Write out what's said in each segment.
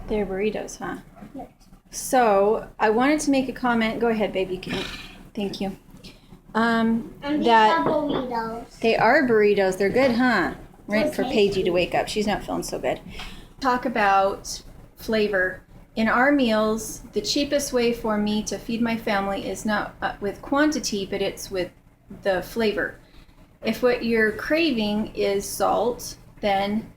They're burritos, huh? Yes. So I wanted to make a comment. Go ahead, baby. Thank you. And these That are burritos. they are burritos. They're good, huh? Right, for tasty. Paigey to wake up. She's not feeling so good. Talk about flavor. In our meals, the cheapest way for me to feed my family is not with quantity, but it's with the flavor. If what you're craving is salt, then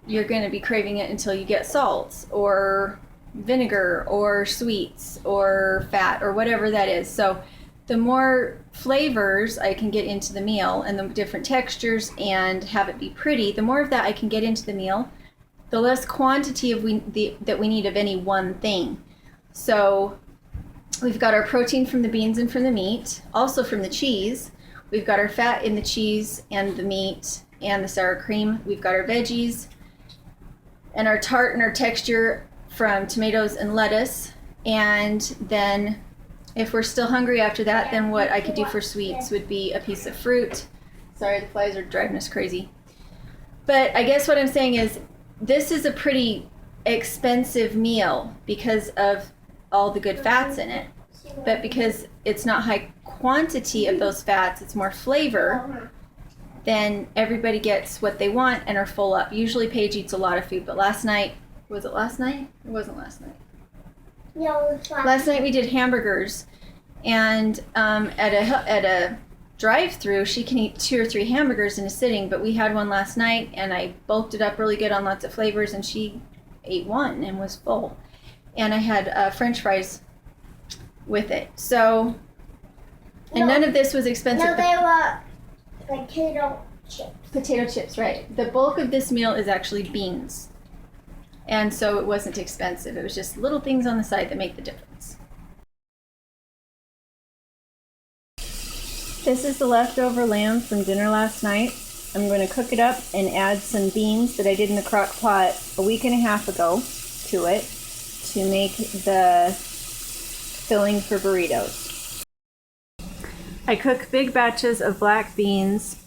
you're going to be craving it until you get salt or vinegar or sweets or fat or whatever that is. So the more flavors I can get into the meal and the different textures and have it be pretty, the more of that I can get into the meal, the less quantity that we need of any one thing. So we've got our protein from the beans and from the meat, also from the cheese. We've got our fat in the cheese and the meat and the sour cream. We've got our veggies and our tart and our texture from tomatoes and lettuce. And then if we're still hungry after that, then what I could do for sweets would be a piece of fruit. Sorry, the flies are driving us crazy. But I guess what I'm saying is this is a pretty expensive meal because of all the good fats in it. But because it's not high quantity of those fats, it's more flavor, then everybody gets what they want and are full up. Usually Paige eats a lot of food, but last night, was it last night? It wasn't last night. No, it's Last night we did hamburgers, and at a drive-through, she can eat 2 or 3 hamburgers in a sitting, but we had one last night, and I bulked it up really good on lots of flavors, and she ate one and was full. And I had French fries with it. So, and none of this was expensive. No, they were potato chips. Potato chips, right. The bulk of this meal is actually beans. And so it wasn't expensive. It was just little things on the side that make the difference. This is the leftover lamb from dinner last night. I'm going to cook it up and add some beans that I did in the crock pot a week and a half ago to it to make the filling for burritos. I cook big batches of black beans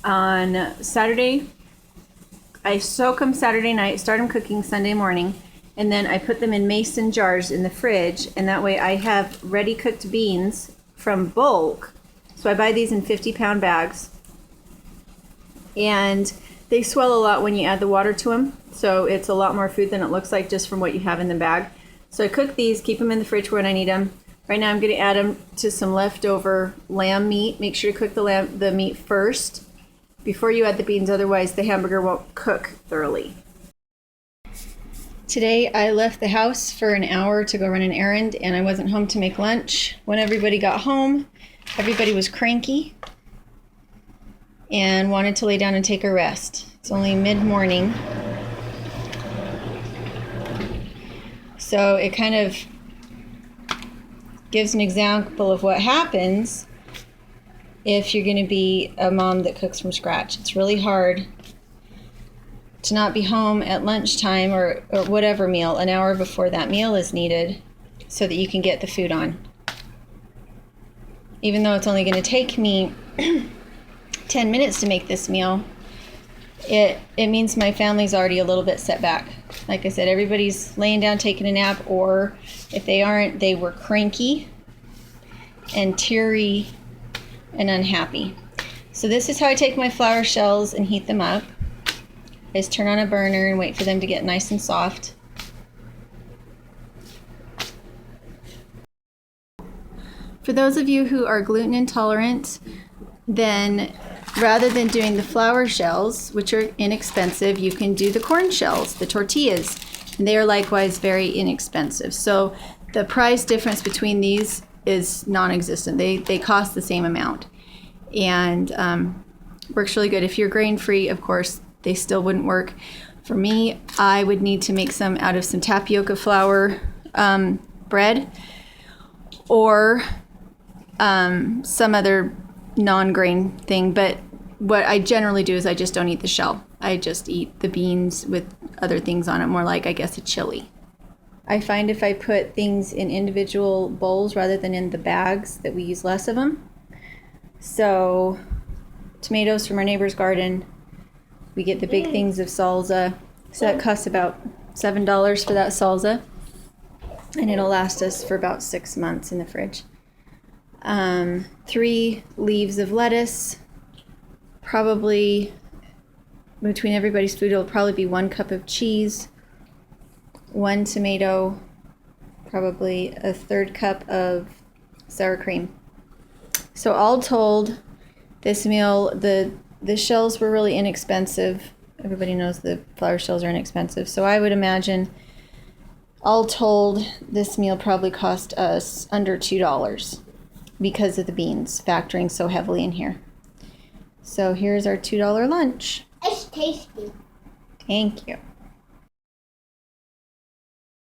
on Saturday. I soak them Saturday night, start them cooking Sunday morning, and then I put them in mason jars in the fridge, and that way I have ready cooked beans from bulk. So I buy these in 50-pound bags, and they swell a lot when you add the water to them, so it's a lot more food than it looks like just from what you have in the bag. So I cook these, keep them in the fridge when I need them. Right now I'm going to add them to some leftover lamb meat. Make sure to cook the meat first before you add the beans, otherwise the hamburger won't cook thoroughly. Today I left the house for an hour to go run an errand, and I wasn't home to make lunch. When everybody got home, everybody was cranky and wanted to lay down and take a rest. It's only mid-morning, so it kind of gives an example of what happens if you're going to be a mom that cooks from scratch. It's really hard to not be home at lunchtime or whatever meal, an hour before that meal is needed, so that you can get the food on. Even though it's only going to take me 10 minutes to make this meal, it means my family's already a little bit set back. Like I said, everybody's laying down taking a nap, or if they aren't, they were cranky and teary and unhappy. So this is how I take my flour shells and heat them up. I just turn on a burner and wait for them to get nice and soft. For those of you who are gluten intolerant, then rather than doing the flour shells, which are inexpensive, you can do the corn shells, the tortillas, and they are likewise very inexpensive. So the price difference between these is non-existent. They cost the same amount, and works really good. If you're grain-free, of course, they still wouldn't work. For me, I would need to make some out of some tapioca flour bread, or some other non-grain thing. But what I generally do is I just don't eat the shell. I just eat the beans with other things on it, more like, I guess, a chili. I find if I put things in individual bowls rather than in the bags, that we use less of them. So tomatoes from our neighbor's garden, we get the big things of salsa, so that costs about $7 for that salsa. And it'll last us for about 6 months in the fridge. 3 leaves of lettuce. Probably, between everybody's food, it'll probably be 1 cup of cheese, 1 tomato, probably a 1/3 cup of sour cream. So all told, this meal, the shells were really inexpensive. Everybody knows the flour shells are inexpensive. So I would imagine, all told, this meal probably cost us under $2 because of the beans factoring so heavily in here. So here's our $2 lunch. It's tasty. Thank you.